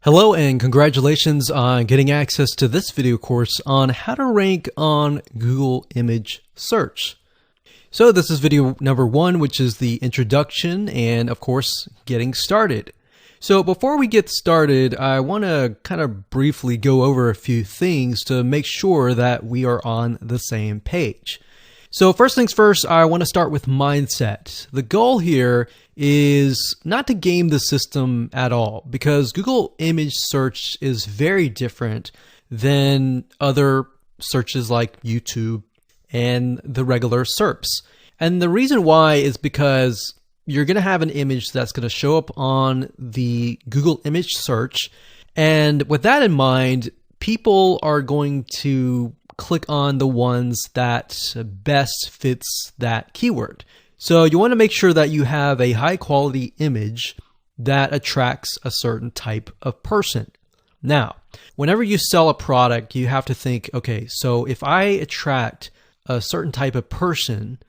Hello and congratulations on getting access to this video course on how to rank on Google image search. So this is video number 1, which is the introduction and of course getting started. So before we get started, I want to kind of briefly go over a few things to make sure that we are on the same page. So first things first, I want to start with mindset. The goal here is not to game the system at all, because Google image search is very different than other searches like YouTube and the regular SERPs. And the reason why is because you're going to have an image that's going to show up on the Google image search. And with that in mind, people are going to click on the ones that best fits that keyword. So you want to make sure that you have a high quality image that attracts a certain type of person. Now, whenever you sell a product, you have to think, okay, so if I attract a certain type of person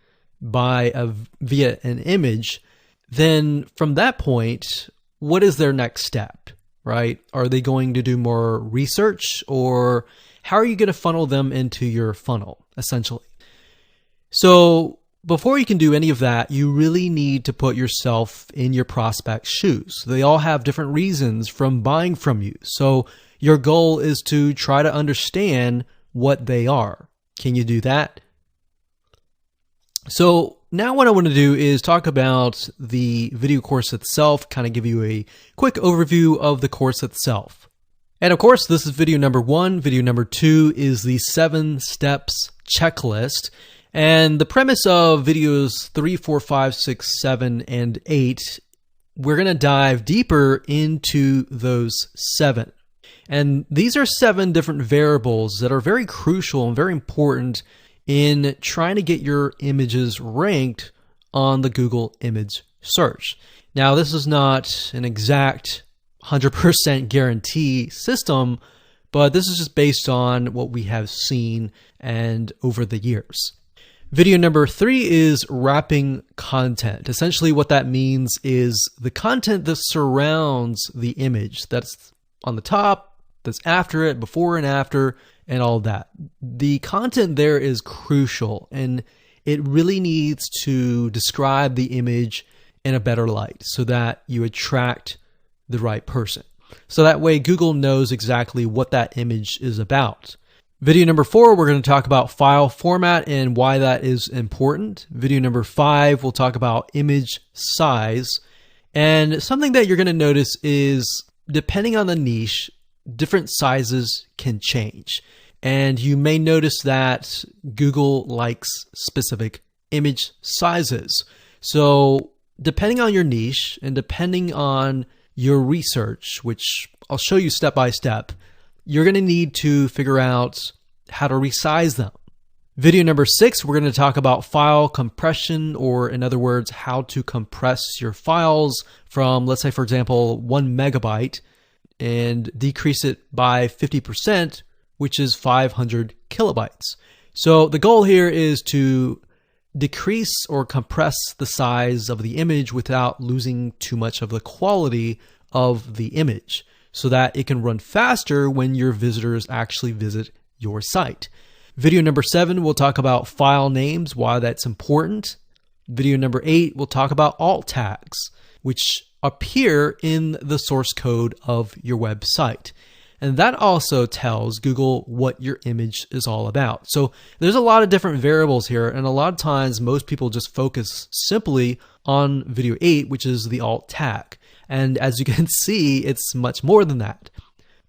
via an image, then from that point, what is their next step, right? Are they going to do more research, or how are you going to funnel them into your funnel, essentially? So before you can do any of that, you really need to put yourself in your prospect's shoes. They all have different reasons from buying from you. So your goal is to try to understand what they are. Can you do that? So now what I want to do is talk about the video course itself, kind of give you a quick overview of the course itself. And of course, this is video number 1. Video number 2 is the 7 steps checklist. And the premise of videos 3, 4, 5, 6, 7, and 8, we're going to dive deeper into those 7. And these are 7 different variables that are very crucial and very important in trying to get your images ranked on the Google image search. Now, this is not an exact 100% guarantee system, but this is just based on what we have seen and over the years. Video number 3 is wrapping content. Essentially what that means is the content that surrounds the image that's on the top, that's after it, before and after, and all that. The content there is crucial, and it really needs to describe the image in a better light so that you attract the right person. So that way Google knows exactly what that image is about. Video number 4, we're going to talk about file format and why that is important. Video number 5, we'll talk about image size. And something that you're going to notice is, depending on the niche, different sizes can change. And you may notice that Google likes specific image sizes. So depending on your niche and depending on your research, which I'll show you step by step, you're going to need to figure out how to resize them. Video number 6, we're going to talk about file compression, or in other words, how to compress your files from, let's say, for example, 1 megabyte and decrease it by 50%, which is 500 kilobytes. So the goal here is to decrease or compress the size of the image without losing too much of the quality of the image, so that it can run faster when your visitors actually visit your site. Video number 7, we'll talk about file names, why that's important. Video number 8, we'll talk about alt tags, which appear in the source code of your website. And that also tells Google what your image is all about. So there's a lot of different variables here, and a lot of times most people just focus simply on video 8, which is the alt tag. And as you can see, it's much more than that.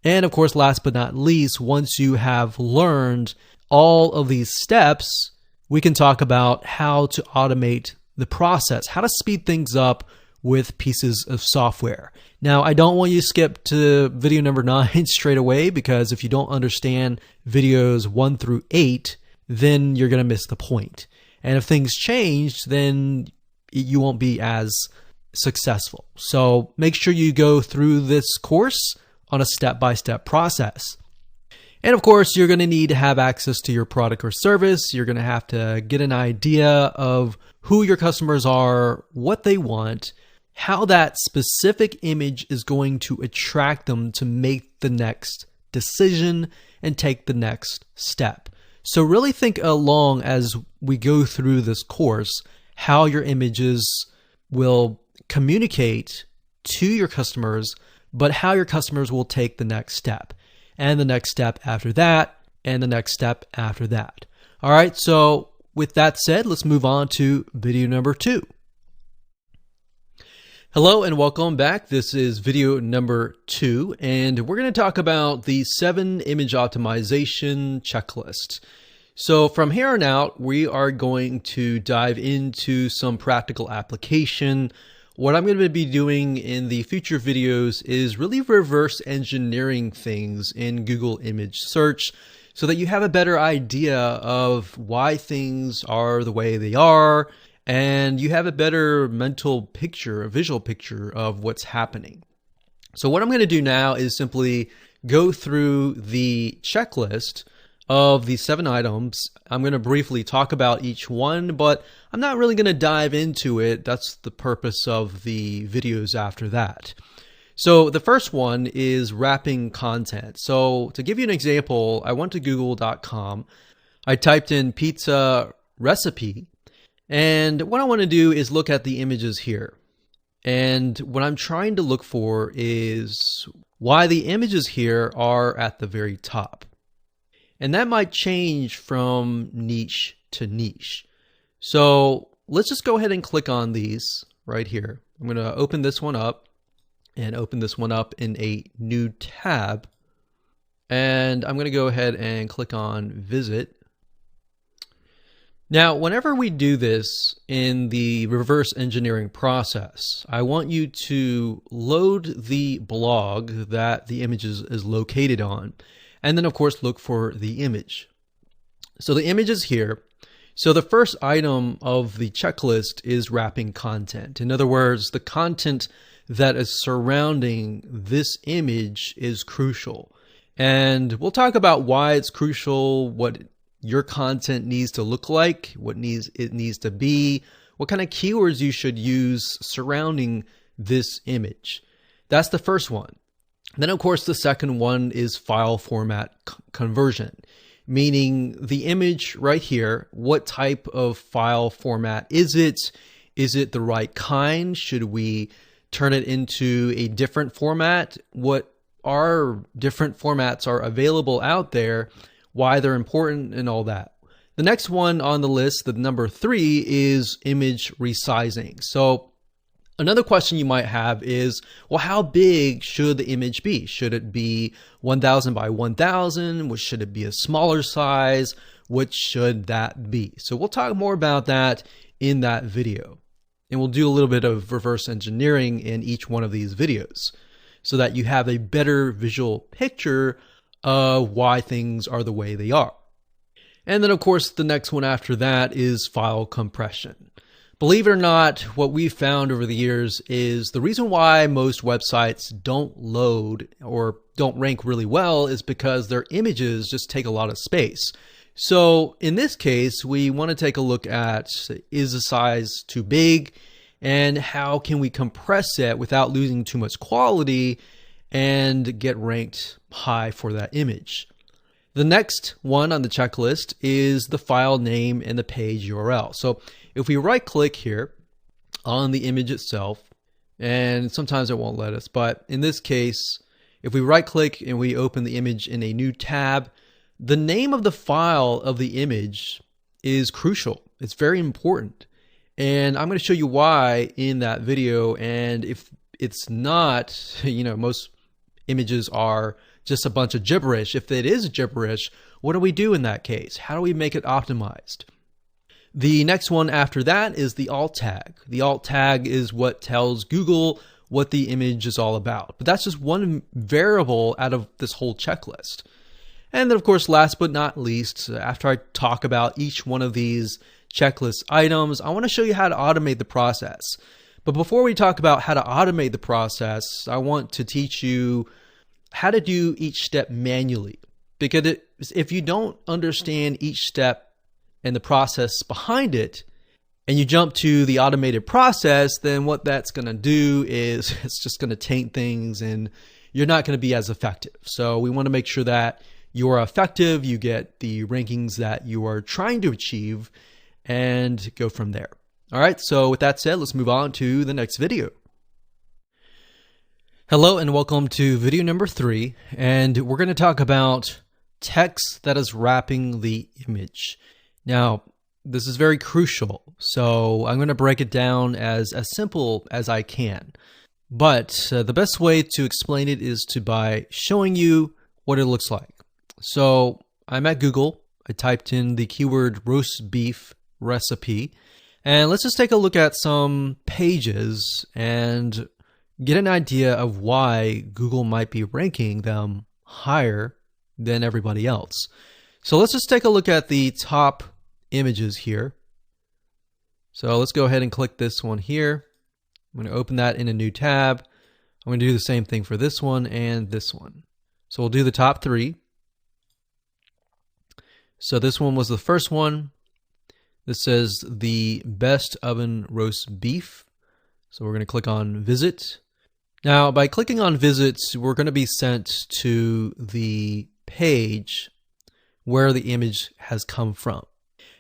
And of course, last but not least, once you have learned all of these steps, we can talk about how to automate the process, how to speed things up with pieces of software. Now, I don't want you to skip to video number 9 straight away, because if you don't understand videos 1 through 8, then you're going to miss the point. And if things change, then you won't be as successful. So make sure you go through this course on a step-by-step process. And of course, you're going to need to have access to your product or service. You're going to have to get an idea of who your customers are, what they want, how that specific image is going to attract them to make the next decision and take the next step. So really think along as we go through this course, how your images will communicate to your customers, but how your customers will take the next step, and the next step after that, and the next step after that. All right, so with that said, let's move on to video number 2. Hello and welcome back. This is video number 2, and we're going to talk about the 7 image optimization checklist. So from here on out, we are going to dive into some practical application. What I'm going to be doing in the future videos is really reverse engineering things in Google image search so that you have a better idea of why things are the way they are, and you have a better mental picture, a visual picture of what's happening. So what I'm going to do now is simply go through the checklist of the 7 items. I'm going to briefly talk about each one, but I'm not really going to dive into it. That's the purpose of the videos after that. So the first one is wrapping content. So to give you an example, I went to google.com, I typed in pizza recipe, and what I want to do is look at the images here. And what I'm trying to look for is why the images here are at the very top. And that might change from niche to niche. So let's just go ahead and click on these right here. I'm going to open this one up and open this one up in a new tab. And I'm going to go ahead and click on visit. Now, whenever we do this in the reverse engineering process, I want you to load the blog that the image is located on. And then, of course, look for the image. So the image is here. So the first item of the checklist is wrapping content. In other words, the content that is surrounding this image is crucial. And we'll talk about why it's crucial, what your content needs to look like, what it needs to be, what kind of keywords you should use surrounding this image. That's the first one. Then, of course, the second one is file format conversion, meaning the image right here, what type of file format is it? Is it the right kind? Should we turn it into a different format? What different formats are available out there, why they're important, and all that. The next one on the list, the number 3, is image resizing. So another question you might have is, well, how big should the image be? Should it be 1000 by 1000? Should it be a smaller size? What should that be? So we'll talk more about that in that video. And we'll do a little bit of reverse engineering in each one of these videos so that you have a better visual picture of why things are the way they are. And then, of course, the next one after that is file compression. Believe it or not, what we've found over the years is the reason why most websites don't load or don't rank really well is because their images just take a lot of space. So in this case, we want to take a look at, is the size too big, and how can we compress it without losing too much quality and get ranked high for that image. The next one on the checklist is the file name and the page URL. So if we right click here on the image itself, and sometimes it won't let us, but in this case, if we right click and we open the image in a new tab, the name of the file of the image is crucial. It's very important. And I'm going to show you why in that video. And if it's not, most images are just a bunch of gibberish. If it is gibberish, what do we do in that case? How do we make it optimized? The next one after that is the alt tag. The alt tag is what tells Google what the image is all about. But that's just one variable out of this whole checklist. And then, of course, last but not least, after I talk about each one of these checklist items, I want to show you how to automate the process. But before we talk about how to automate the process, I want to teach you how to do each step manually. Because if you don't understand each step and the process behind it, and you jump to the automated process, then what that's going to do is it's just going to taint things and you're not going to be as effective. So we want to make sure that you are effective, you get the rankings that you are trying to achieve, and go from there. All right, so with that said, let's move on to the next video. Hello and welcome to video number 3, and we're going to talk about text that is wrapping the image. Now, this is very crucial, so I'm going to break it down as simple as I can. But the best way to explain it is by showing you what it looks like. So I'm at Google. I typed in the keyword roast beef recipe, and let's just take a look at some pages and get an idea of why Google might be ranking them higher than everybody else. So let's just take a look at the top images here. So let's go ahead and click this one here. I'm going to open that in a new tab. I'm going to do the same thing for this one and this one. So we'll do the top 3. So this one was the first one. This says the best oven roast beef. So we're going to click on visit. Now, by clicking on visits, we're going to be sent to the page where the image has come from.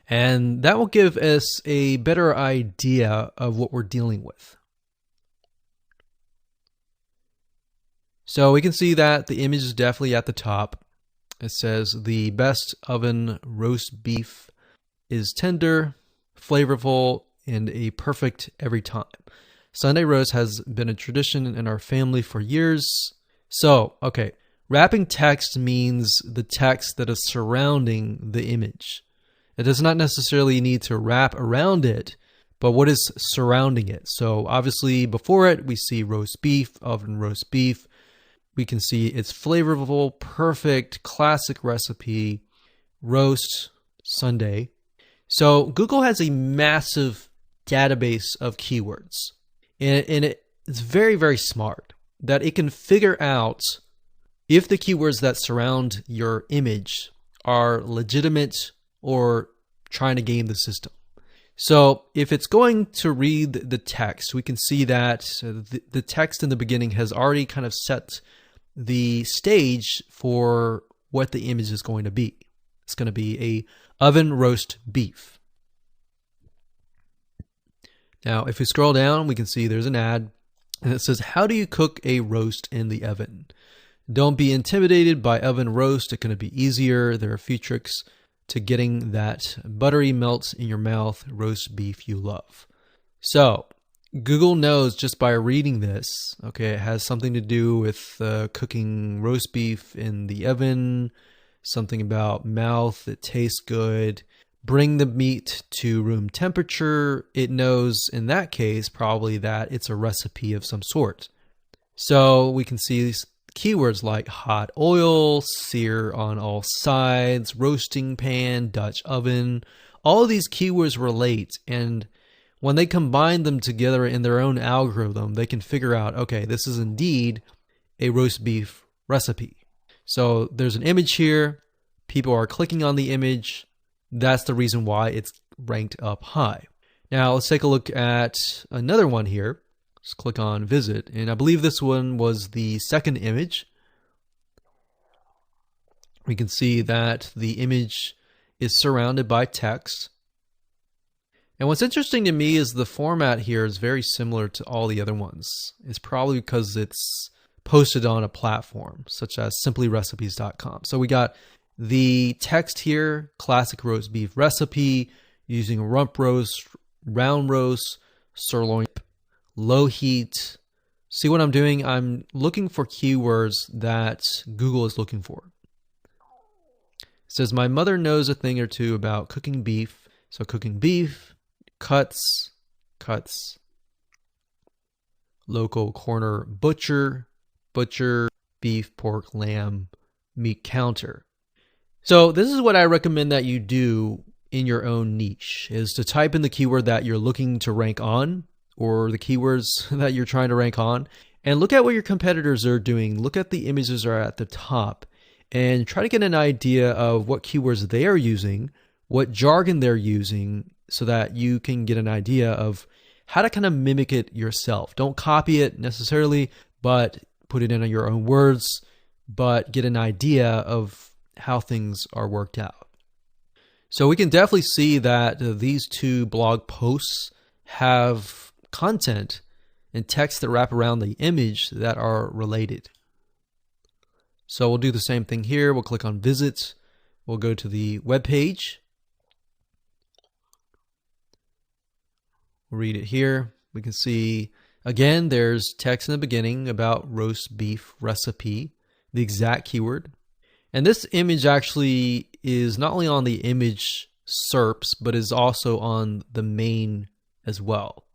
And that will give us a better idea of what we're dealing with. So we can see that the image is definitely at the top. It says the best oven roast beef is tender, flavorful, and a perfect every time. Sunday roast has been a tradition in our family for years. So, okay, wrapping text means the text that is surrounding the image. It does not necessarily need to wrap around it, but what is surrounding it? So obviously before it, we see roast beef, oven roast beef. We can see it's flavorful, perfect, classic recipe, roast, Sunday. So Google has a massive database of keywords. And it's very, very smart that it can figure out if the keywords that surround your image are legitimate or trying to game the system. So if it's going to read the text, we can see that the text in the beginning has already kind of set the stage for what the image is going to be. It's going to be a oven roast beef. Now, if we scroll down, we can see there's an ad, and it says, how do you cook a roast in the oven? Don't be intimidated by oven roast. It's going to be easier. There are a few tricks to getting that buttery melt in your mouth roast beef you love. So Google knows just by reading this, okay, it has something to do with cooking roast beef in the oven, something about mouth, it tastes good. Bring the meat to room temperature. It knows in that case probably that it's a recipe of some sort. So we can see these keywords like hot oil, sear on all sides, roasting pan, Dutch oven. All of these keywords relate, and when they combine them together in their own algorithm, they can figure out, okay, this is indeed a roast beef recipe. So there's an image here. People are clicking on the image. That's the reason why it's ranked up high. Now let's take a look at another one here. Let's click on visit. And I believe this one was the second image. We can see that the image is surrounded by text. And what's interesting to me is the format here is very similar to all the other ones. It's probably because it's posted on a platform such as simplyrecipes.com. So we got the text here, classic roast beef recipe, using rump roast, round roast, sirloin, low heat. See what I'm doing? I'm looking for keywords that Google is looking for. It says, my mother knows a thing or two about cooking beef. So cooking beef, cuts, local corner butcher, beef, pork, lamb, meat counter. So this is what I recommend that you do in your own niche, is to type in the keyword that you're looking to rank on, or the keywords that you're trying to rank on, and look at what your competitors are doing. Look at the images that are at the top and try to get an idea of what keywords they are using, what jargon they're using, so that you can get an idea of how to kind of mimic it yourself. Don't copy it necessarily, but put it in your own words, but get an idea of how things are worked out. So we can definitely see that these two blog posts have content and text that wrap around the image that are related. So we'll do the same thing here. We'll click on Visit. We'll go to the web page. We'll read it here. We can see, again, there's text in the beginning about roast beef recipe, the exact keyword. And this image actually is not only on the image SERPs, but is also on the main as well.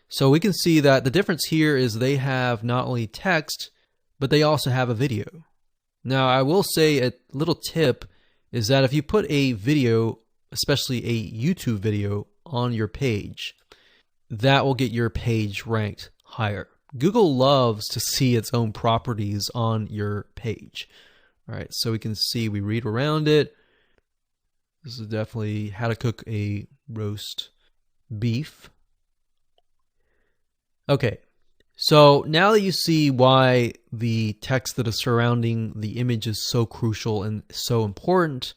So we can see that the difference here is they have not only text, but they also have a video. Now, I will say a little tip is that if you put a video, especially a YouTube video, on your page, that will get your page ranked higher. Google loves to see its own properties on your page. All right, so we can see, we read around it. This is definitely how to cook a roast beef. Okay, so now that you see why the text that is surrounding the image is so crucial and so important,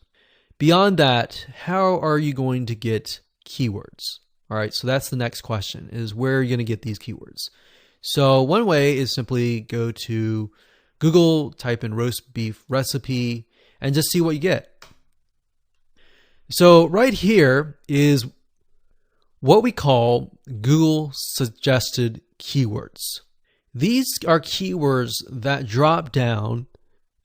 beyond that, how are you going to get keywords? All right, so that's the next question, is where are you going to get these keywords? So one way is simply go to Google, type in roast beef recipe, and just see what you get. So right here is what we call Google suggested keywords. These are keywords that drop down.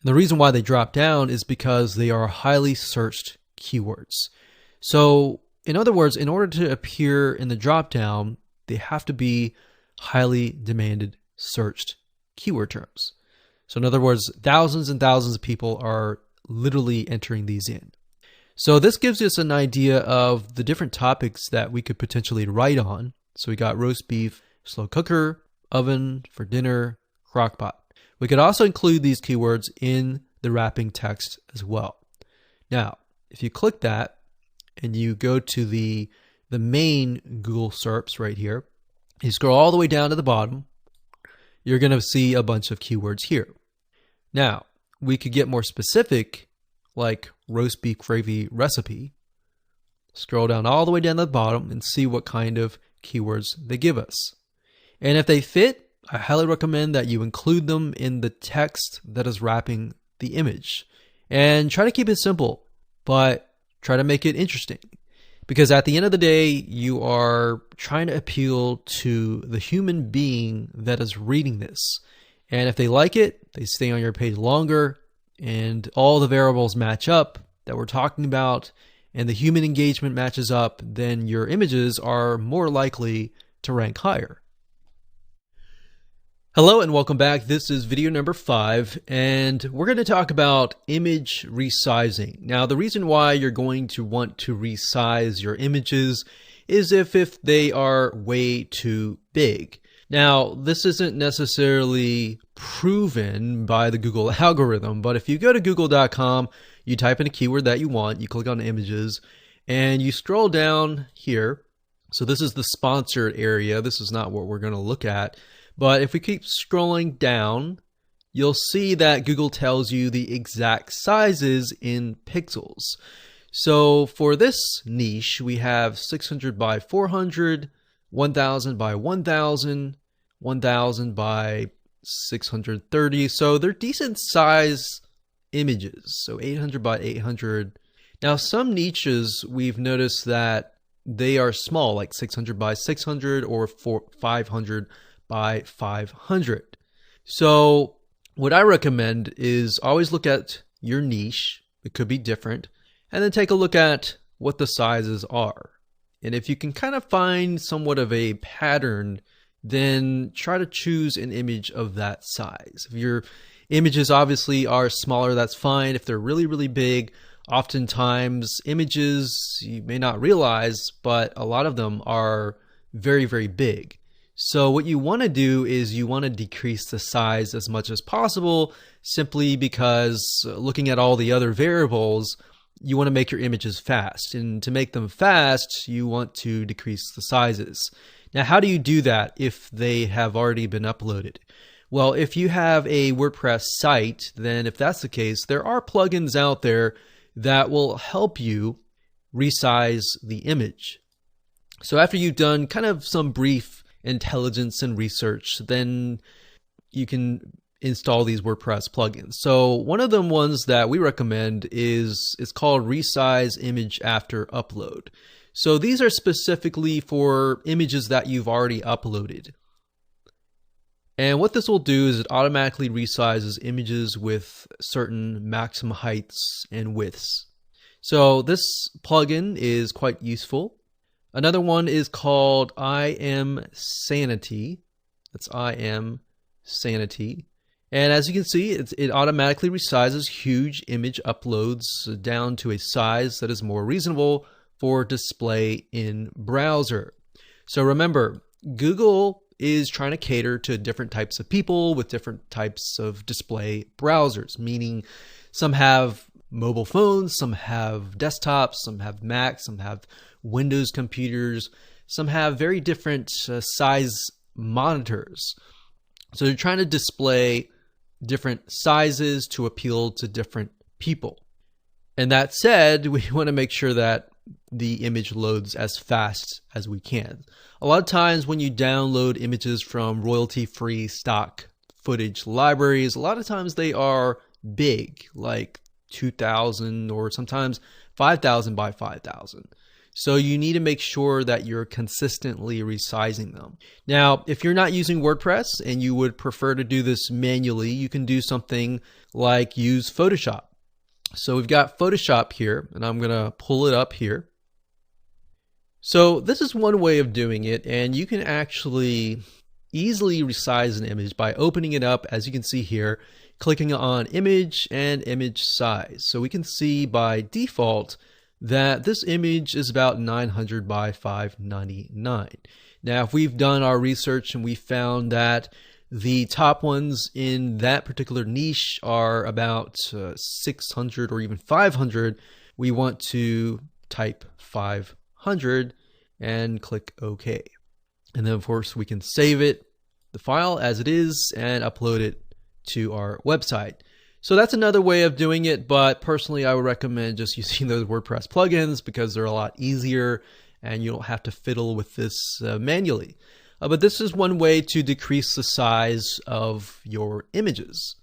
The reason why they drop down is because they are highly searched keywords. So in other words, in order to appear in the drop down, they have to be highly demanded searched keyword terms. So in other words, thousands and thousands of people are literally entering these in. So this gives us an idea of the different topics that we could potentially write on. So we got roast beef, slow cooker, oven for dinner, crock pot. We could also include these keywords in the wrapping text as well. Now, if you click that and you go to the main Google SERPs right here, you scroll all the way down to the bottom, you're going to see a bunch of keywords here. Now, we could get more specific, like roast beef gravy recipe. Scroll down all the way down to the bottom and see what kind of keywords they give us. And if they fit, I highly recommend that you include them in the text that is wrapping the image. And try to keep it simple, but try to make it interesting. Because at the end of the day, you are trying to appeal to the human being that is reading this. And if they like it, they stay on your page longer, and all the variables match up that we're talking about, and the human engagement matches up, then your images are more likely to rank higher. Hello and welcome back. This is video number 5, and we're going to talk about image resizing. Now, the reason why you're going to want to resize your images is if they are way too big. Now, this isn't necessarily proven by the Google algorithm, but if you go to google.com, you type in a keyword that you want, you click on images, and you scroll down here. So this is the sponsored area. This is not what we're going to look at. But if we keep scrolling down, you'll see that Google tells you the exact sizes in pixels. So for this niche, we have 600 by 400, 1000 by 1000, 1000 by 630. So they're decent size images. So 800 by 800. Now some niches we've noticed that they are small, like 600 by 600 or 500 by 500. So what I recommend is always look at your niche. It could be different. And then take a look at what the sizes are. And if you can kind of find somewhat of a pattern, then try to choose an image of that size. If your images obviously are smaller, that's fine. If they're really, really big, oftentimes images you may not realize, but a lot of them are very, very big. So what you want to do is you want to decrease the size as much as possible, simply because looking at all the other variables, you want to make your images fast. And to make them fast, you want to decrease the sizes. Now, how do you do that if they have already been uploaded? Well, if you have a WordPress site, then if that's the case, there are plugins out there that will help you resize the image. So after you've done kind of some brief intelligence and research, then you can install these WordPress plugins. So one of the ones that we recommend is it's called Resize Image After Upload. So these are specifically for images that you've already uploaded. And what this will do is it automatically resizes images with certain maximum heights and widths. So this plugin is quite useful. Another one is called I Am Sanity. That's I Am Sanity. And as you can see, it automatically resizes huge image uploads down to a size that is more reasonable for display in browser. So remember, Google is trying to cater to different types of people with different types of display browsers, meaning some have mobile phones, some have desktops, some have Macs, some have Windows computers, some have very different size monitors. So they're trying to display different sizes to appeal to different people. And that said, we want to make sure that the image loads as fast as we can. A lot of times when you download images from royalty-free stock footage libraries, a lot of times they are big, like 2,000 or sometimes 5,000 by 5,000. So you need to make sure that you're consistently resizing them. Now, if you're not using WordPress and you would prefer to do this manually, you can do something like use Photoshop. So we've got Photoshop here, and I'm going to pull it up here. So this is one way of doing it, and you can actually easily resize an image by opening it up, as you can see here, clicking on Image and Image Size. So we can see by default that this image is about 900 by 599. Now, if we've done our research and we found that the top ones in that particular niche are about 600 or even 500, we want to type 500 and click OK. And then of course we can save it, the file as it is, and upload it to our website. So that's another way of doing it, but personally I would recommend just using those WordPress plugins because they're a lot easier and you don't have to fiddle with this manually. But this is one way to decrease the size of your images.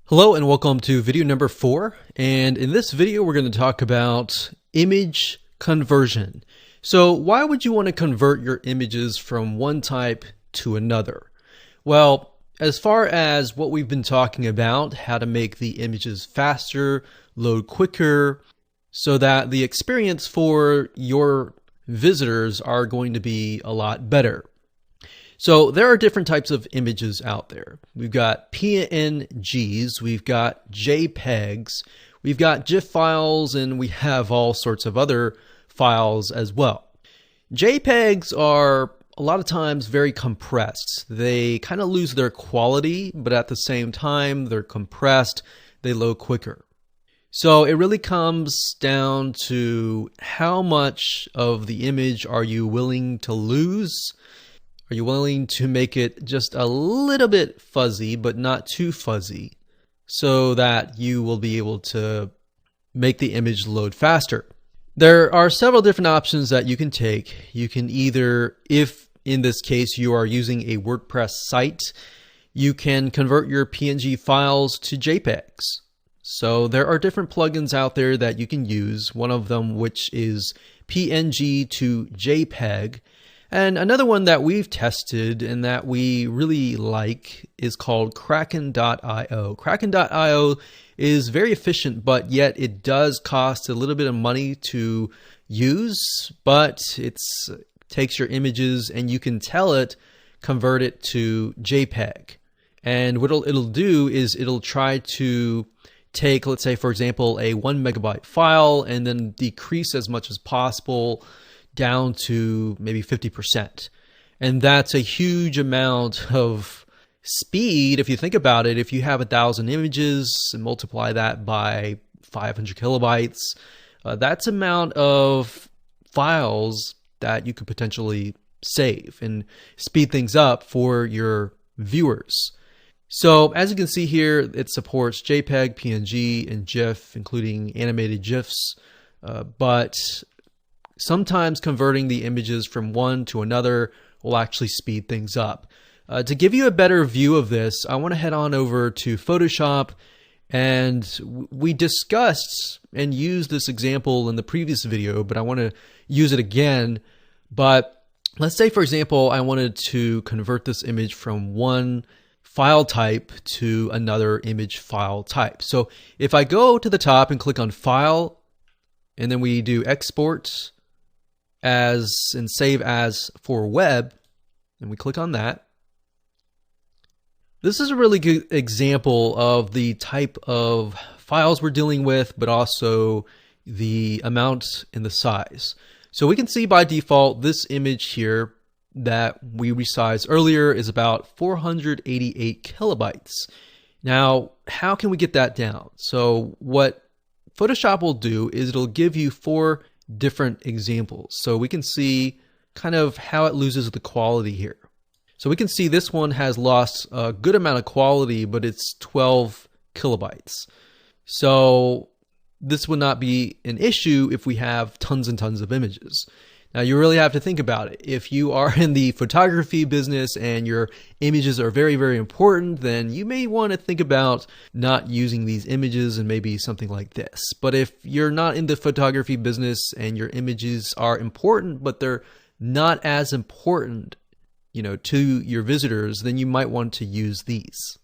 Hello and welcome to video number 4. And in this video, we're going to talk about image conversion. So why would you want to convert your images from one type to another? Well, as far as what we've been talking about, how to make the images faster, load quicker, so that the experience for your visitors are going to be a lot better. So there are different types of images out there. We've got PNGs, we've got JPEGs, we've got GIF files, and we have all sorts of other files as well. JPEGs are a lot of times very compressed. They kind of lose their quality, but at the same time, they're compressed, they load quicker. So it really comes down to how much of the image are you willing to lose? Are you willing to make it just a little bit fuzzy, but not too fuzzy, so that you will be able to make the image load faster? There are several different options that you can take. You can either, if in this case you are using a WordPress site, you can convert your PNG files to JPEGs. So there are different plugins out there that you can use, one of them which is PNG to JPEG. And another one that we've tested and that we really like is called Kraken.io. Kraken.io is very efficient, but yet it does cost a little bit of money to use, but it takes your images and you can tell it, convert it to JPEG. And what it'll do is it'll try to take, let's say, for example, a 1 megabyte file and then decrease as much as possible down to maybe 50%. And that's a huge amount of speed. If you think about it, if you have 1,000 images and multiply that by 500 kilobytes. That's amount of files that you could potentially save and speed things up for your viewers. So as you can see here, it supports JPEG, PNG, and GIF, including animated GIFs, but sometimes converting the images from one to another will actually speed things up. To give you a better view of this, I want to head on over to Photoshop, and we discussed and used this example in the previous video, but I want to use it again. But let's say, for example, I wanted to convert this image from one file type to another image file type. So if I go to the top and click on File, and then we do Export as and Save as for Web, and we click on that, this is a really good example of the type of files we're dealing with, but also the amount and the size. So we can see by default this image here that we resized earlier is about 488 kilobytes. Now, how can we get that down? So what Photoshop will do is it'll give you 4 different examples. So we can see kind of how it loses the quality here. So we can see this one has lost a good amount of quality, but it's 12 kilobytes. So this would not be an issue if we have tons and tons of images. Now you really have to think about it. If you are in the photography business and your images are very, very important, then you may want to think about not using these images and maybe something like this. But if you're not in the photography business and your images are important, but they're not as important, to your visitors, then you might want to use these.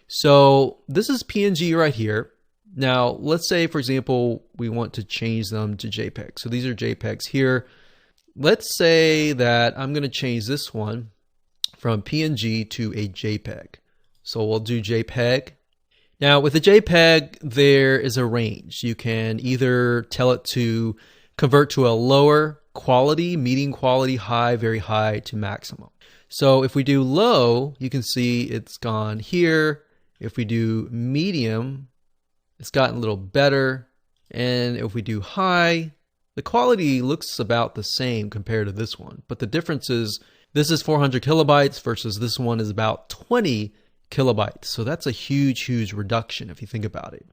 So this is PNG right here. Now, let's say, for example, we want to change them to JPEG. So these are JPEGs here. Let's say that I'm going to change this one from PNG to a JPEG. So we'll do JPEG. Now, with a JPEG, there is a range. You can either tell it to convert to a lower quality, medium quality, high, very high to maximum. So if we do low, you can see it's gone here. If we do medium, it's gotten a little better. And if we do high, the quality looks about the same compared to this one. But the difference is this is 400 kilobytes versus this one is about 20 kilobytes. So that's a huge, huge reduction if you think about it.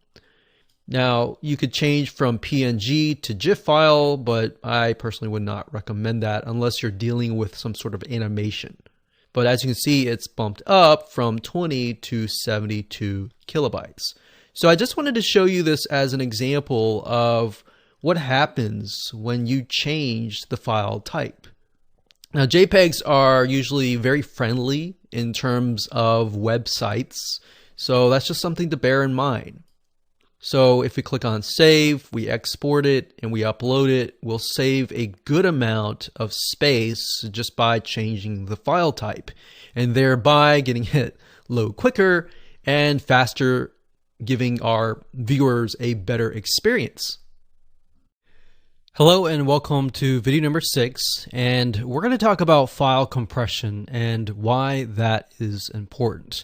Now, you could change from PNG to GIF file, but I personally would not recommend that unless you're dealing with some sort of animation. But as you can see, it's bumped up from 20 to 72 kilobytes. So I just wanted to show you this as an example of what happens when you change the file type. Now, JPEGs are usually very friendly in terms of websites, so that's just something to bear in mind. So if we click on Save, we export it, and we upload it, we'll save a good amount of space just by changing the file type, and thereby getting it load quicker and faster, giving our viewers a better experience. Hello and welcome to video number 6, and we're going to talk about file compression and why that is important.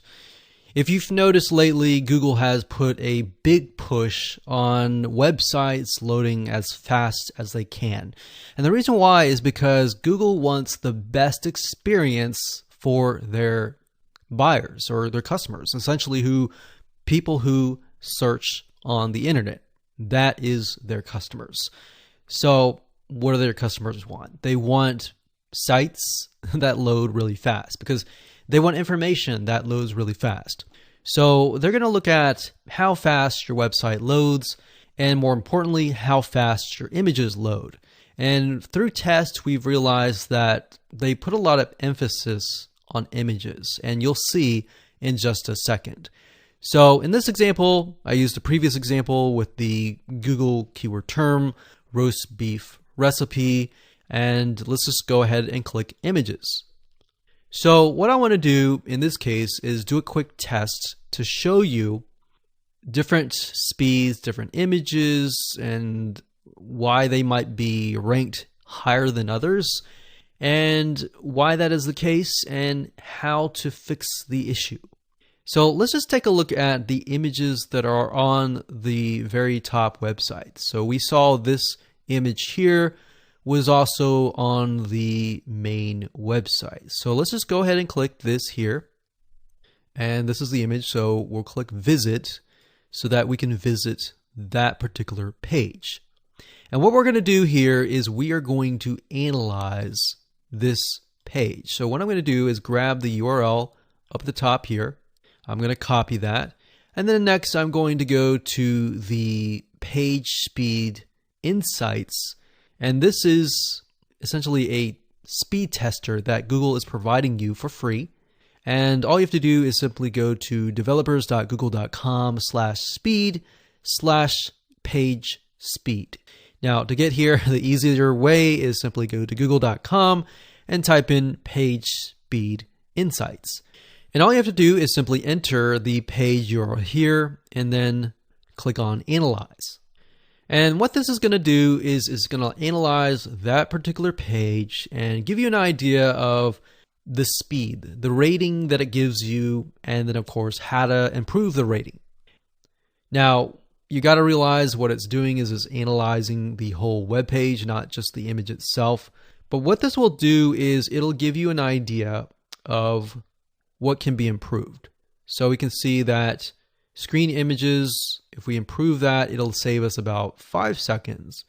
If you've noticed lately, Google has put a big push on websites loading as fast as they can. And the reason why is because Google wants the best experience for their buyers or their customers, essentially people who search on the internet. That is their customers. So what do their customers want? They want sites that load really fast because they want information that loads really fast. So they're going to look at how fast your website loads and, more importantly, how fast your images load. And through tests, we've realized that they put a lot of emphasis on images, and you'll see in just a second. So in this example, I used the previous example with the Google keyword term, roast beef recipe, and let's just go ahead and click images. So what I want to do in this case is do a quick test to show you different speeds, different images, and why they might be ranked higher than others, and why that is the case, and how to fix the issue. So let's just take a look at the images that are on the very top website. So we saw this image here was also on the main website. So let's just go ahead and click this here. And this is the image, so we'll click visit so that we can visit that particular page. And what we're going to do here is we are going to analyze this page. So what I'm going to do is grab the URL up at the top here. I'm going to copy that. And then next I'm going to go to the page speed insights. And this is essentially a speed tester that Google is providing you for free. And all you have to do is simply go to developers.google.com/speed/page speed. Now to get here, the easier way is simply go to google.com and type in page speed insights. And all you have to do is simply enter the page URL here and then click on analyze. And what this is going to do is it's going to analyze that particular page and give you an idea of the speed, the rating that it gives you, and then of course how to improve the rating. Now you got to realize what it's doing is it's analyzing the whole web page, not just the image itself. But what this will do is it'll give you an idea of what can be improved. So we can see that screen images, if we improve that, it'll save us about 5 seconds.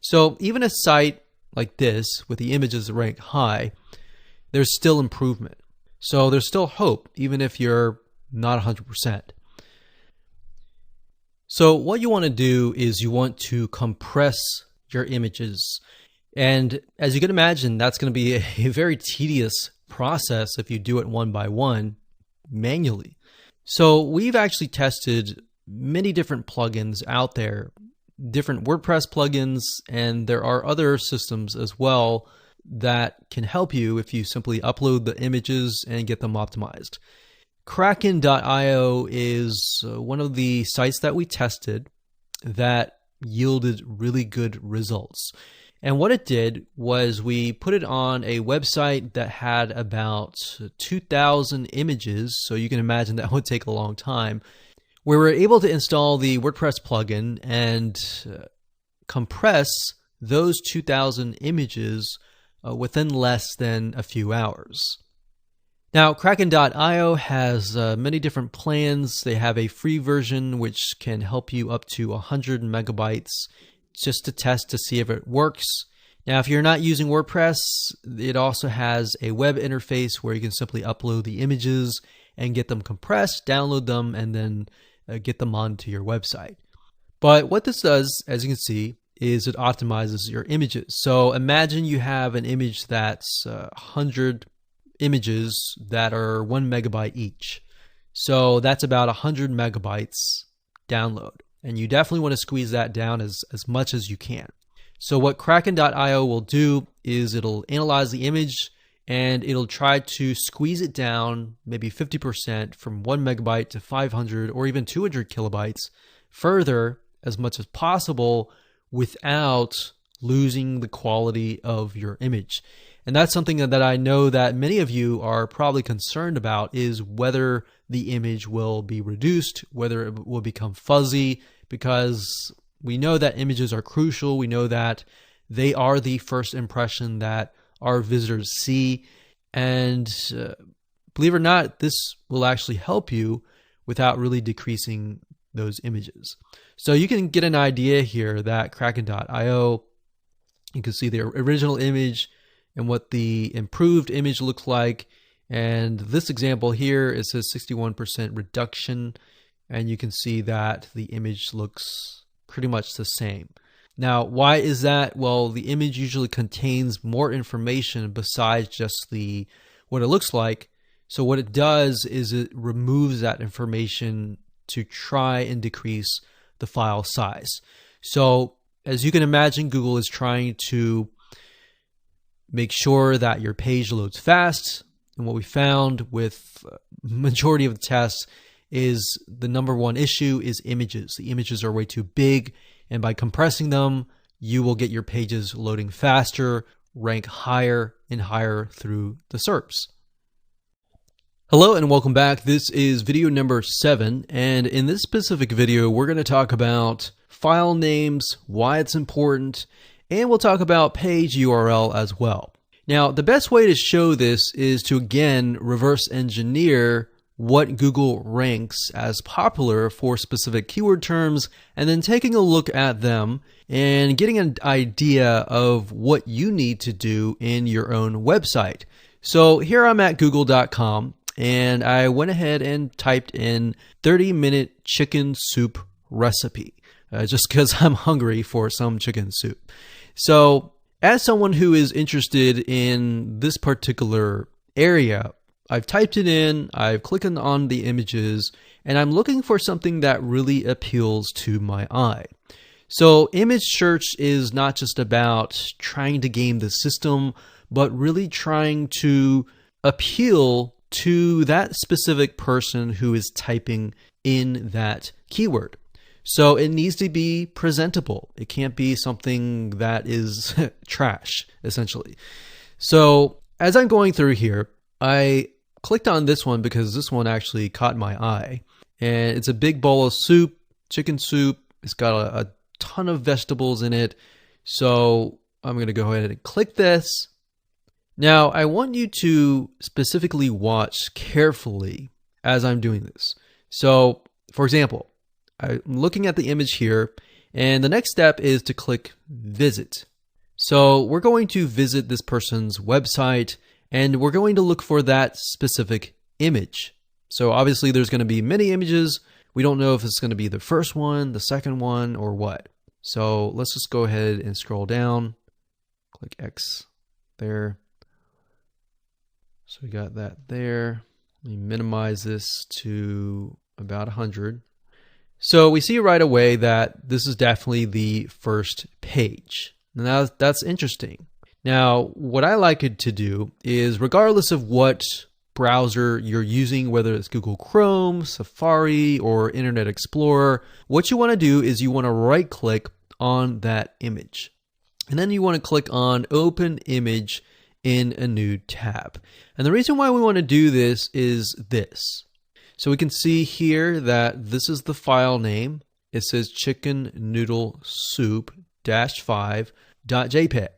So even a site like this with the images that rank high, there's still improvement. So there's still hope, even if you're not 100%. So what you want to do is you want to compress your images. And as you can imagine, that's going to be a very tedious process if you do it one by one manually. So we've actually tested many different plugins out there, different WordPress plugins, and there are other systems as well that can help you if you simply upload the images and get them optimized. Kraken.io is one of the sites that we tested that yielded really good results. And what it did was we put it on a website that had about 2,000 images, so you can imagine that would take a long time. We were able to install the WordPress plugin and compress those 2,000 images within less than a few hours. Now, Kraken.io has many different plans. They have a free version which can help you up to 100 megabytes just to test to see if it works. Now, if you're not using WordPress, it also has a web interface where you can simply upload the images and get them compressed, download them, and then get them onto your website. But what this does, as you can see, is it optimizes your images. So imagine you have an image that's 100 images that are 1 megabyte each. So that's about 100 megabytes download. And you definitely want to squeeze that down as much as you can. So what Kraken.io will do is it'll analyze the image and it'll try to squeeze it down maybe 50% from 1 megabyte to 500 or even 200 kilobytes further as much as possible without losing the quality of your image. And that's something that I know that many of you are probably concerned about, is whether the image will be reduced, whether it will become fuzzy, because we know that images are crucial. We know that they are the first impression that our visitors see. And believe it or not, this will actually help you without really decreasing those images. So you can get an idea here that Kraken.io, you can see the original image and what the improved image looks like. And this example here, it says 61% reduction. And you can see that the image looks pretty much the same. Now, why is that? Well, the image usually contains more information besides just what it looks like. So what it does is it removes that information to try and decrease the file size. So as you can imagine, Google is trying to make sure that your page loads fast. And what we found with majority of the tests is the number one issue is images. The images are way too big, and by compressing them, you will get your pages loading faster, rank higher and higher through the SERPs. Hello and welcome back. This is video number 7, and in this specific video we're going to talk about file names, why it's important, and we'll talk about page URL as well. Now, the best way to show this is to again reverse engineer what Google ranks as popular for specific keyword terms, and then taking a look at them and getting an idea of what you need to do in your own website. So here I'm at google.com. And I went ahead and typed in 30-minute chicken soup recipe, just because I'm hungry for some chicken soup. So as someone who is interested in this particular area, I've typed it in, I've clicked on the images, and I'm looking for something that really appeals to my eye. So image search is not just about trying to game the system, but really trying to appeal to that specific person who is typing in that keyword. So it needs to be presentable. It can't be something that is trash, essentially. So as I'm going through here, I clicked on this one because this one actually caught my eye. And it's a big bowl of soup, chicken soup. It's got a ton of vegetables in it. So I'm going to go ahead and click this. Now, I want you to specifically watch carefully as I'm doing this. So, for example, I'm looking at the image here, and the next step is to click Visit. So, we're going to visit this person's website, and we're going to look for that specific image. So, obviously, there's going to be many images. We don't know if it's going to be the first one, the second one, or what. So, let's just go ahead and scroll down. Click X there. So we got that there. Let me minimize this to about 100. So we see right away that this is definitely the first page. Now that's interesting. Now, what I like it to do is, regardless of what browser you're using, whether it's Google Chrome, Safari, or Internet Explorer, what you want to do is you want to right click on that image. And then you want to click on Open Image in a new tab. And the reason why we want to do this is this. So we can see here that this is the file name. It says chicken noodle soup -5.jpg.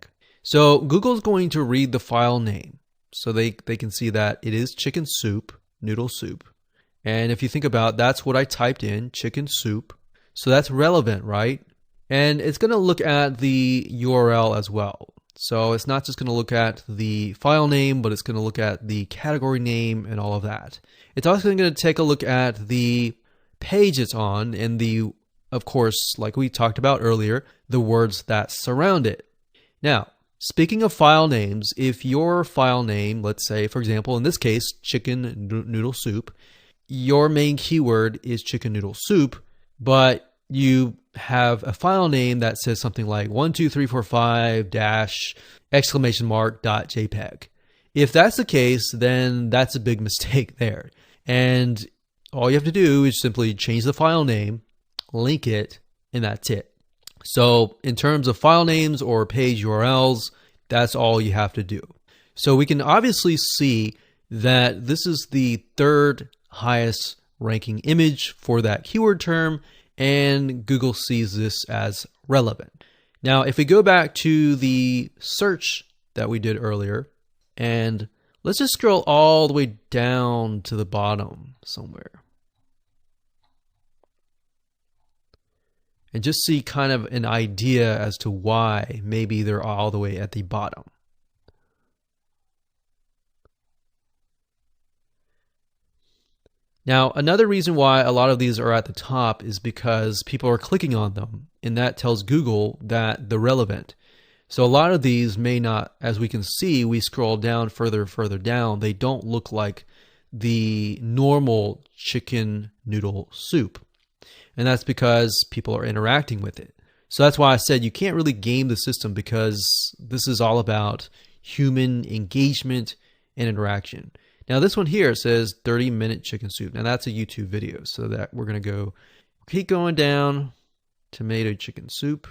So Google's going to read the file name. So they can see that it is chicken soup, noodle soup. And if you think about it, that's what I typed in, chicken soup. So that's relevant, right? And it's going to look at the URL as well. So it's not just going to look at the file name, but it's going to look at the category name and all of that. It's also going to take a look at the page it's on and the, of course, like we talked about earlier, the words that surround it. Now, speaking of file names, if your file name, let's say, for example, in this case, chicken noodle soup, your main keyword is chicken noodle soup, but you have a file name that says something like 12345-!.jpg. If that's the case, then that's a big mistake there. And all you have to do is simply change the file name, link it, and that's it. So in terms of file names or page URLs, that's all you have to do. So we can obviously see that this is the third highest ranking image for that keyword term, and Google sees this as relevant. Now, if we go back to the search that we did earlier, and let's just scroll all the way down to the bottom somewhere, and just see kind of an idea as to why maybe they're all the way at the bottom. Now, another reason why a lot of these are at the top is because people are clicking on them, and that tells Google that they're relevant. So a lot of these may not, as we can see, we scroll down further down, they don't look like the normal chicken noodle soup. And that's because people are interacting with it. So that's why I said you can't really game the system, because this is all about human engagement and interaction. Now this one here says 30-minute chicken soup. Now that's a YouTube video, so that we're going to go keep going down. Tomato chicken soup.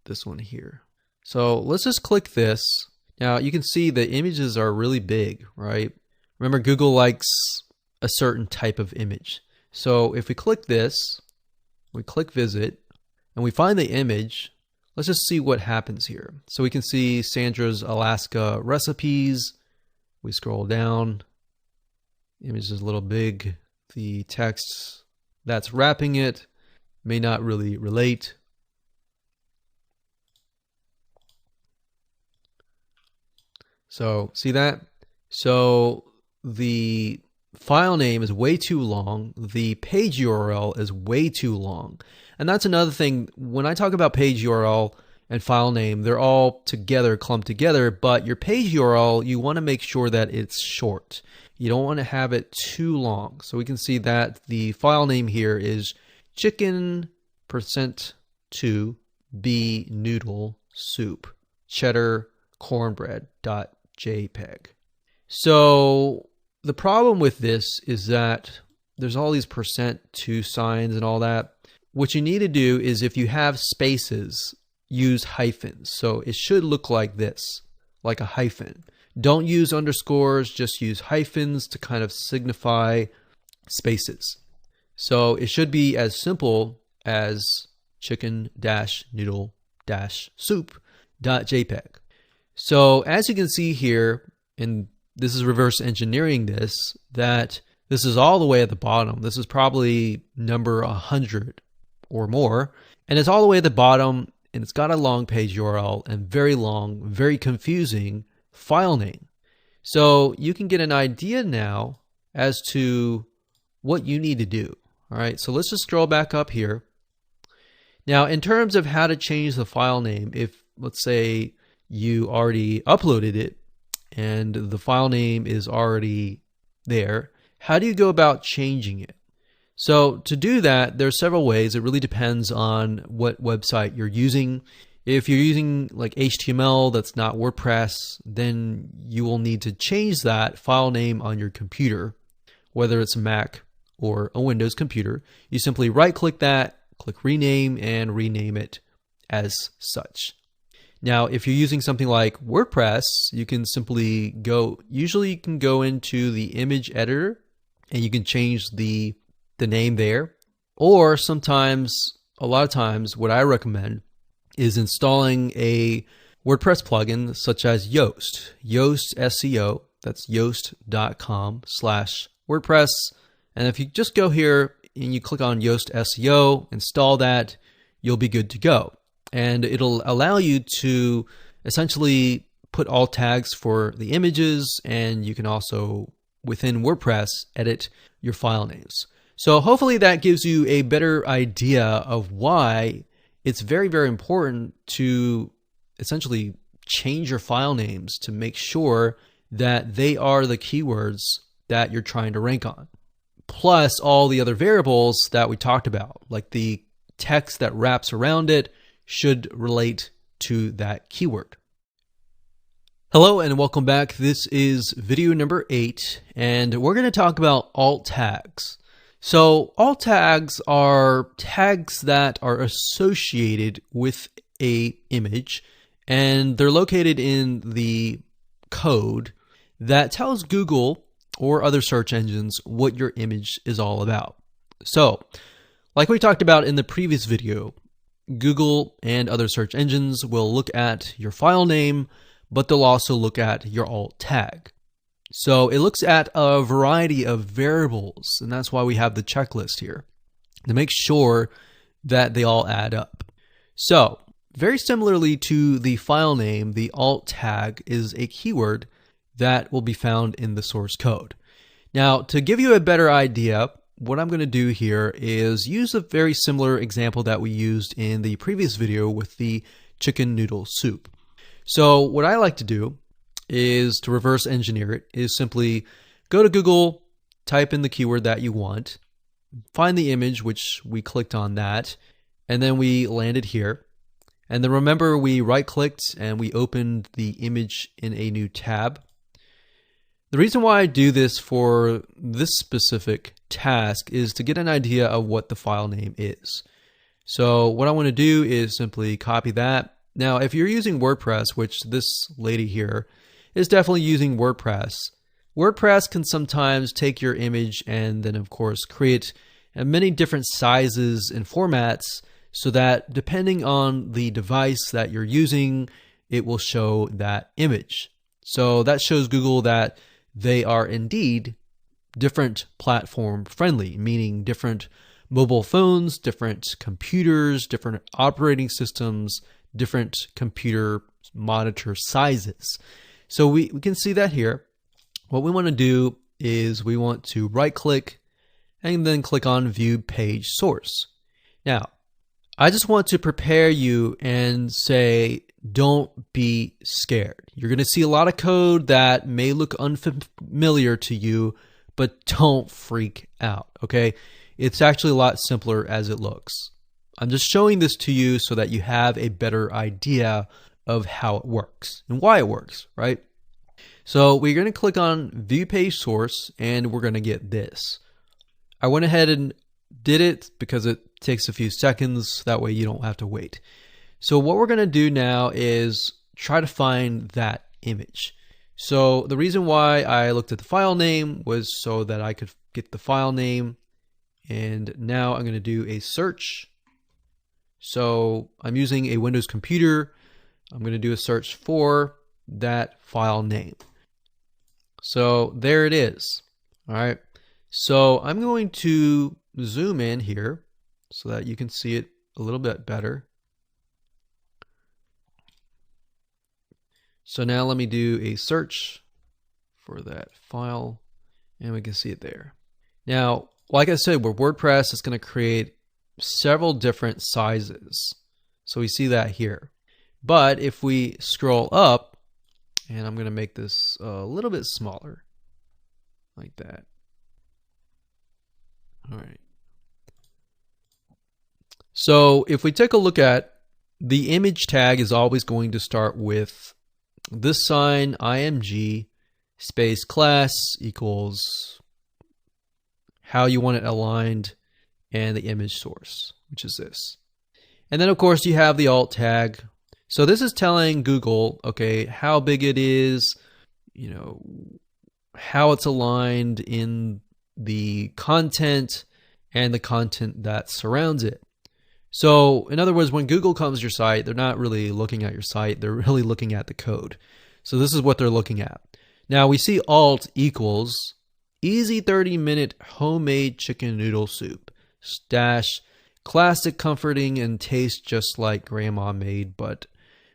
This one here. So let's just click this. Now you can see the images are really big, right? Remember, Google likes a certain type of image. So if we click this, we click visit, and we find the image, let's just see what happens here. So we can see Sandra's Alaska recipes. We scroll down, image is a little big. The text that's wrapping it may not really relate. So see that? So the file name is way too long. The page URL is way too long. And that's another thing. When I talk about page URL and file name, they're all together, clumped together, but your page URL, you want to make sure that it's short. You don't want to have it too long. So we can see that the file name here is chicken%2 b noodle soup cheddar cornbread.jpg. So the problem with this is that there's all these %2 signs and all that. What you need to do is, if you have spaces, use hyphens. So it should look like this, like a hyphen. Don't use underscores, just use hyphens to kind of signify spaces. So it should be as simple as chicken-noodle-soup.jpg. So as you can see here, and this is reverse engineering this, that this is all the way at the bottom. This is probably number 100 or more. And it's all the way at the bottom, and it's got a long page URL and very long, very confusing file name. So you can get an idea now as to what you need to do. All right, so let's just scroll back up here. Now, in terms of how to change the file name, if let's say you already uploaded it and the file name is already there, how do you go about changing it? So to do that, there's several ways. It really depends on what website you're using. If you're using like HTML that's not WordPress, then you will need to change that file name on your computer, whether it's a Mac or a Windows computer. You simply right-click that, click rename, and rename it as such. Now, if you're using something like WordPress, you can simply usually you can go into the image editor and you can change the name there. Or sometimes, a lot of times, what I recommend is installing a WordPress plugin such as Yoast. Yoast SEO, that's yoast.com/WordPress. And if you just go here and you click on Yoast SEO, install that, you'll be good to go. And it'll allow you to essentially put alt tags for the images, and you can also, within WordPress, edit your file names. So hopefully that gives you a better idea of why it's very, very important to essentially change your file names to make sure that they are the keywords that you're trying to rank on. Plus all the other variables that we talked about, like the text that wraps around it should relate to that keyword. Hello and welcome back. This is video number 8, and we're going to talk about alt tags. So alt tags are tags that are associated with a image, and they're located in the code that tells Google or other search engines what your image is all about. So, like we talked about in the previous video, Google and other search engines will look at your file name, but they'll also look at your alt tag. So it looks at a variety of variables, and that's why we have the checklist here to make sure that they all add up. So very similarly to the file name, the alt tag is a keyword that will be found in the source code. Now, to give you a better idea, what I'm going to do here is use a very similar example that we used in the previous video with the chicken noodle soup. So what I like to do is to reverse engineer it, is simply go to Google, type in the keyword that you want, find the image, which we clicked on that, and then we landed here. And then remember, we right-clicked and we opened the image in a new tab. The reason why I do this for this specific task is to get an idea of what the file name is. So what I want to do is simply copy that, Now, if you're using WordPress, which this lady here is definitely using WordPress, WordPress can sometimes take your image and then, of course, create many different sizes and formats so that depending on the device that you're using, it will show that image. So that shows Google that they are indeed different platform friendly, meaning different mobile phones, different computers, different operating systems, different computer monitor sizes. So we can see that here. What we want to do is we want to right click and then click on view page source. Now, I just want to prepare you and say, don't be scared. You're going to see a lot of code that may look unfamiliar to you, but don't freak out, okay? It's actually a lot simpler as it looks. I'm just showing this to you so that you have a better idea of how it works and why it works, right? So we're going to click on view page source and we're going to get this. I went ahead and did it because it takes a few seconds. That way you don't have to wait. So what we're going to do now is try to find that image. So the reason why I looked at the file name was so that I could get the file name. And now I'm going to do a search. So I'm using a Windows computer. I'm going to do a search for that file name. So there it is. All right. So I'm going to zoom in here so that you can see it a little bit better. So now let me do a search for that file and we can see it there. Now, like I said, with WordPress, it's going to create several different sizes. So we see that here. But if we scroll up, and I'm going to make this a little bit smaller, like that. All right. So if we take a look at the image tag is always going to start with this sign, img space class equals how you want it aligned and the image source, which is this. And then of course you have the alt tag. So this is telling Google, okay, how big it is, you know, how it's aligned in the content and the content that surrounds it. So in other words, when Google comes to your site, they're not really looking at your site, they're really looking at the code. So this is what they're looking at. Now we see alt equals easy 30-minute homemade chicken noodle soup. Dash classic, comforting, and tastes just like grandma made, but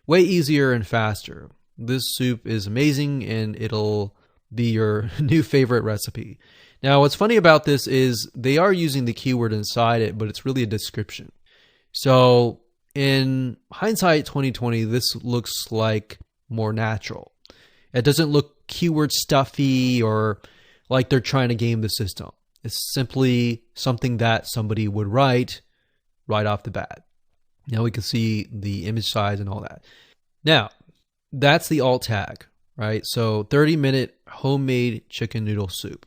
way easier and faster. This soup is amazing and it'll be your new favorite recipe. Now what's funny about this is they are using the keyword inside it, but it's really a description. So in hindsight 2020, this looks like more natural. It doesn't look keyword stuffy or like they're trying to game the system. It's simply something that somebody would write right off the bat. Now we can see the image size and all that. Now, that's the alt tag, right? So 30-minute homemade chicken noodle soup.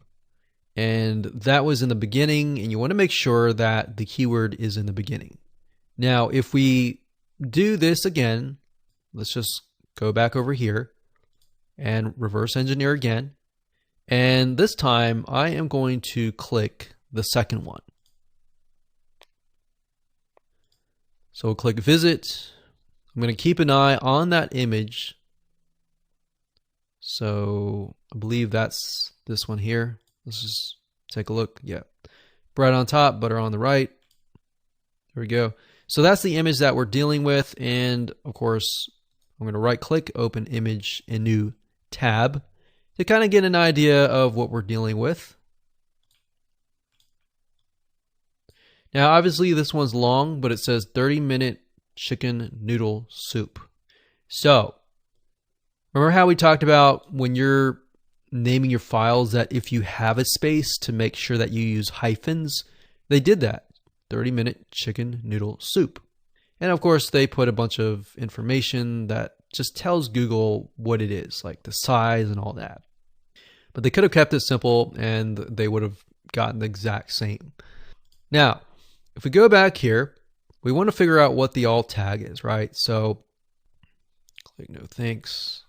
And that was in the beginning, and you want to make sure that the keyword is in the beginning. Now, if we do this again, let's just go back over here and reverse engineer again. And this time I am going to click the second one. So we'll click visit. I'm going to keep an eye on that image. So I believe that's this one here. Let's just take a look. Yeah. Bread on top, butter on the right. There we go. So that's the image that we're dealing with. And of course, I'm going to right click, open image in new tab to kind of get an idea of what we're dealing with. Now, obviously this one's long, but it says 30-minute chicken noodle soup. So remember how we talked about when you're naming your files that if you have a space to make sure that you use hyphens, they did that. 30-minute chicken noodle soup. And of course, they put a bunch of information that just tells Google what it is, like the size and all that. But they could have kept it simple and they would have gotten the exact same. Now, if we go back here, we want to figure out what the alt tag is, right? So Click no thanks.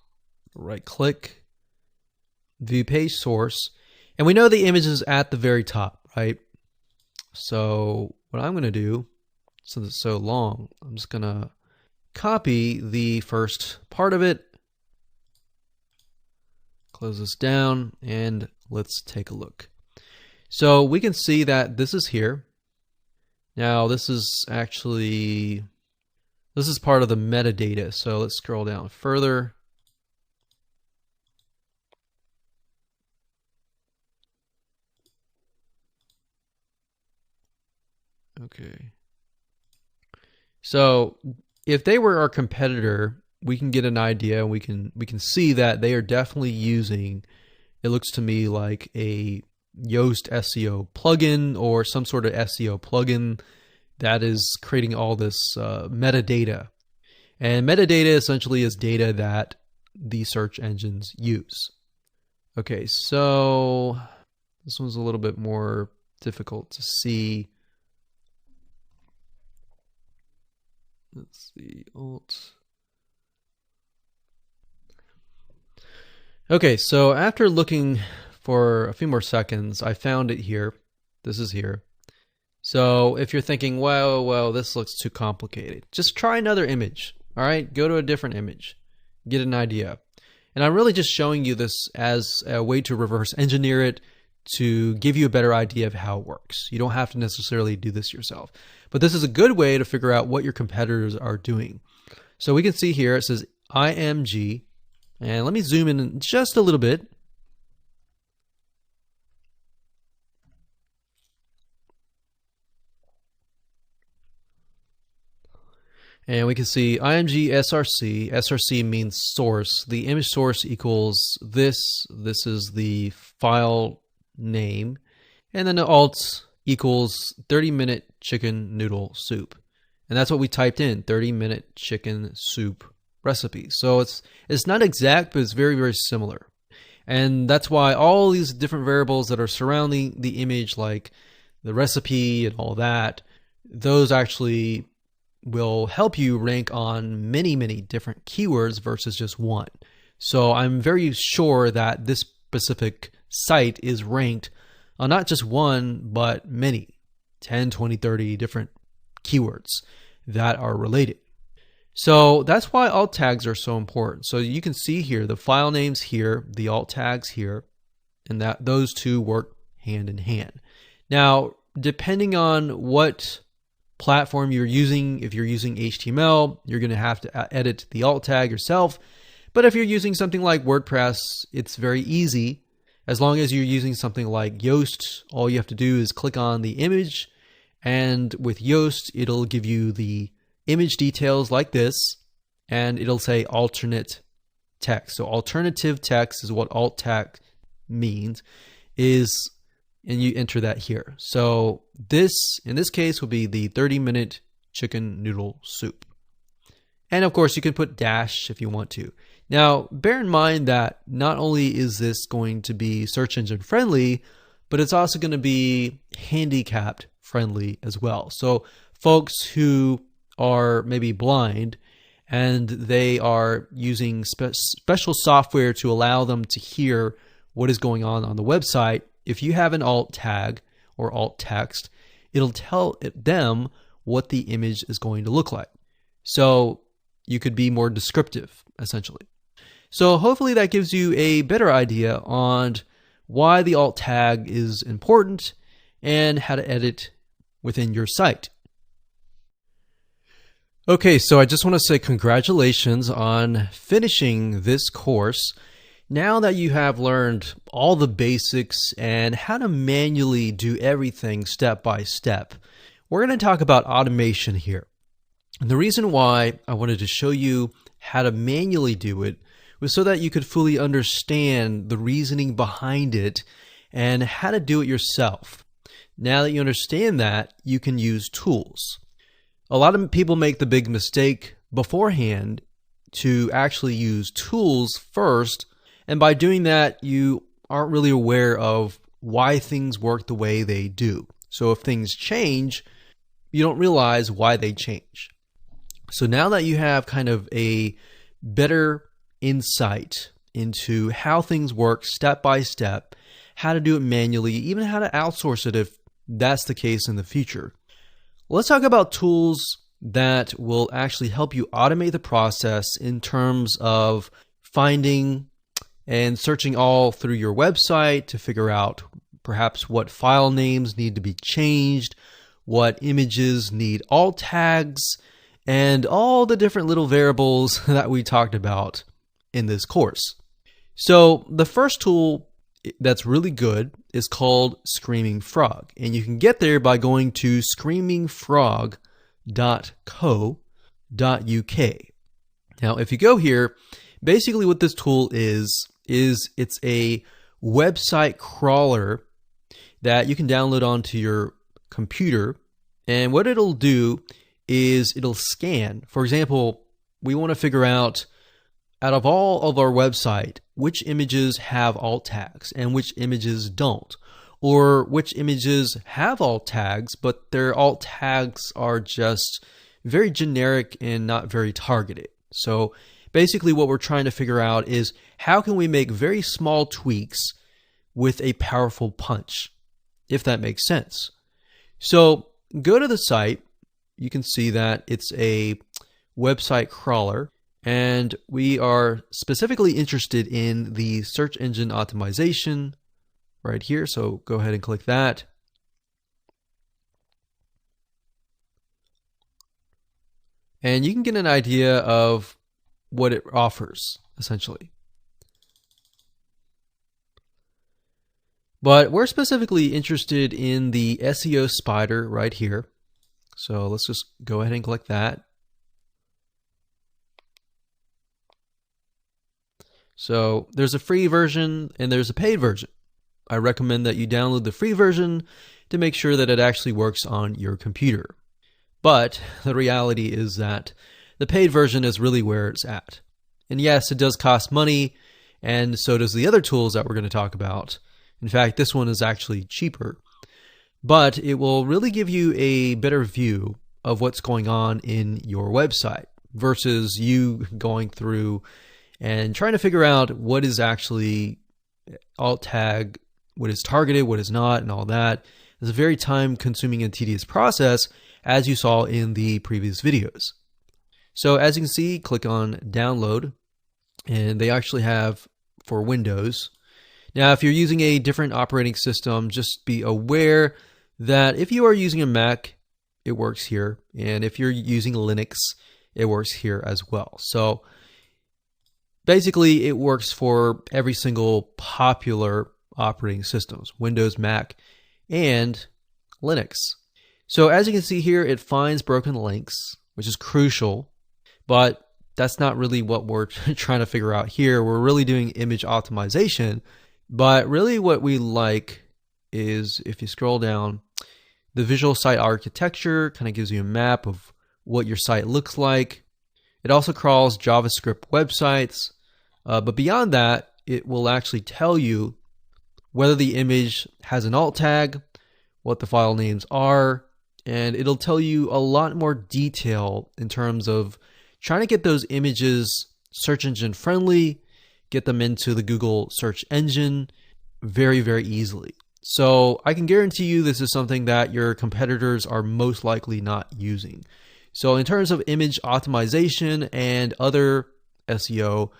Right click, view page source. And we know the image is at the very top, right? So what I'm going to do, since it's so long, I'm just going to copy the first part of it, close this down, and let's take a look. So we can see that this is here. Now this is part of the metadata. So let's scroll down further. Okay. So if they were our competitor, we can get an idea, and we can see that they are definitely using, it looks to me like a Yoast SEO plugin or some sort of SEO plugin that is creating all this metadata. And metadata essentially is data that the search engines use. Okay, so this one's a little bit more difficult to see. Let's see, alt. Okay, so after looking for a few more seconds, I found it here. This is here. So if you're thinking, well, this looks too complicated, just try another image. All right, go to a different image, get an idea. And I'm really just showing you this as a way to reverse engineer it to give you a better idea of how it works. You don't have to necessarily do this yourself. But this is a good way to figure out what your competitors are doing. So we can see here it says IMG. And let me zoom in just a little bit. And we can see IMG SRC. SRC means source. The image source equals this. This is the file name. And then the alt equals 30-minute chicken noodle soup. And that's what we typed in, 30-minute chicken soup recipe. So it's not exact, but it's very, very similar. And that's why all these different variables that are surrounding the image, like the recipe and all that, those actually will help you rank on many, many different keywords versus just one. So I'm very sure that this specific site is ranked on not just one, but many, 10, 20, 30 different keywords that are related. So that's why alt tags are so important. So you can see here the file names here, the alt tags here, and that those two work hand in hand. Now, depending on what platform you're using, if you're using HTML, you're going to have to edit the alt tag yourself. But if you're using something like WordPress, it's very easy. As long as you're using something like Yoast, all you have to do is click on the image, and with Yoast, it'll give you the image details like this, and it'll say alternate text. So alternative text is what alt tag means, and you enter that here. So this, in this case, will be the 30-minute chicken noodle soup. And of course, you can put dash if you want to. Now, bear in mind that not only is this going to be search engine friendly, but it's also going to be handicapped friendly as well. So folks who are maybe blind and they are using special software to allow them to hear what is going on the website, if you have an alt tag or alt text, it'll tell them what the image is going to look like. So you could be more descriptive, essentially. So hopefully that gives you a better idea on why the alt tag is important and how to edit within your site. Okay, so I just want to say congratulations on finishing this course. Now that you have learned all the basics and how to manually do everything step by step, we're going to talk about automation here. And the reason why I wanted to show you how to manually do it was so that you could fully understand the reasoning behind it and how to do it yourself. Now that you understand that, you can use tools. A lot of people make the big mistake beforehand to actually use tools first, and by doing that, you aren't really aware of why things work the way they do. So if things change, you don't realize why they change. So now that you have kind of a better insight into how things work step by step, how to do it manually, even how to outsource it if that's the case in the future. Let's talk about tools that will actually help you automate the process in terms of finding and searching all through your website to figure out perhaps what file names need to be changed, what images need alt tags, and all the different little variables that we talked about in this course. So the first tool that's really good is called Screaming Frog, and you can get there by going to screamingfrog.co.uk. Now, if you go here, basically what this tool is it's a website crawler that you can download onto your computer, and what it'll do is it'll scan. For example, we want to figure out of all of our website, which images have alt tags and which images don't, or which images have alt tags, but their alt tags are just very generic and not very targeted. So basically what we're trying to figure out is how can we make very small tweaks with a powerful punch, if that makes sense. So go to the site. You can see that it's a website crawler, and we are specifically interested in the search engine optimization right here. So go ahead and click that. And you can get an idea of what it offers, essentially. But we're specifically interested in the SEO spider right here. So let's just go ahead and click that. So there's a free version and there's a paid version. I recommend that you download the free version to make sure that it actually works on your computer. But the reality is that the paid version is really where it's at. And yes, it does cost money, and so does the other tools that we're going to talk about. In fact, this one is actually cheaper, but it will really give you a better view of what's going on in your website versus you going through and trying to figure out what is actually alt tag, what is targeted, what is not, and all that. It's a very time-consuming and tedious process, as you saw in the previous videos. So as you can see, click on download, and they actually have for Windows. Now, if you're using a different operating system, just be aware that if you are using a Mac, it works here. And if you're using Linux, it works here as well. So basically, it works for every single popular operating systems, Windows, Mac, and Linux. So as you can see here, it finds broken links, which is crucial, but that's not really what we're trying to figure out here. We're really doing image optimization, but really what we like is, if you scroll down, the visual site architecture kind of gives you a map of what your site looks like. It also crawls JavaScript websites, but beyond that, it will actually tell you whether the image has an alt tag, what the file names are, and it'll tell you a lot more detail in terms of trying to get those images search engine friendly, get them into the Google search engine very, very easily. So I can guarantee you this is something that your competitors are most likely not using. So in terms of image optimization and other SEO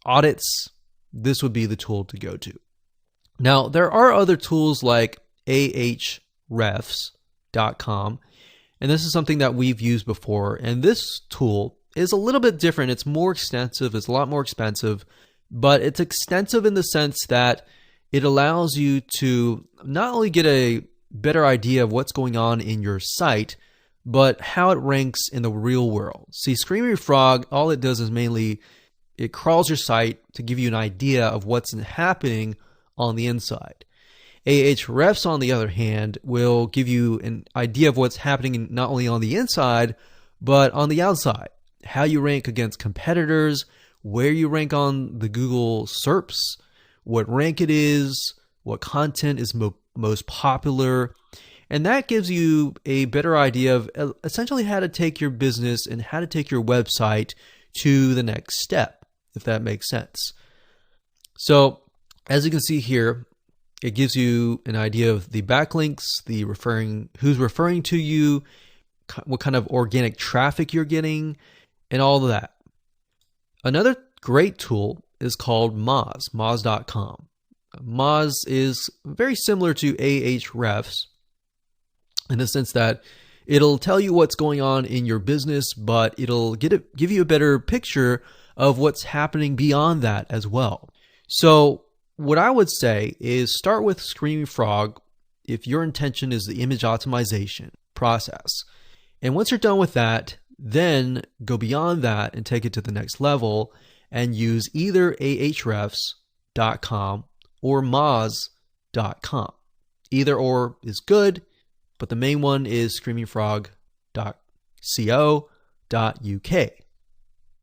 audits, this would be the tool to go to. Now, there are other tools like ahrefs.com, and this is something that we've used before. And this tool is a little bit different. It's more extensive. It's a lot more expensive, but it's extensive in the sense that it allows you to not only get a better idea of what's going on in your site, but how it ranks in the real world. See, Screaming Frog, all it does is mainly it crawls your site to give you an idea of what's happening on the inside. Ahrefs, on the other hand, will give you an idea of what's happening not only on the inside, but on the outside. How you rank against competitors, where you rank on the Google SERPs, what rank it is, what content is most popular. And that gives you a better idea of essentially how to take your business and how to take your website to the next step, if that makes sense. So as you can see here, it gives you an idea of the backlinks, who's referring to you, what kind of organic traffic you're getting, and all of that. Another great tool is called Moz, Moz.com. Moz is very similar to Ahrefs in the sense that it'll tell you what's going on in your business, but it'll give you a better picture of what's happening beyond that as well. So what I would say is start with Screaming Frog if your intention is the image optimization process. And once you're done with that, then go beyond that and take it to the next level and use either ahrefs.com or moz.com. Either or is good, but the main one is screamingfrog.co.uk.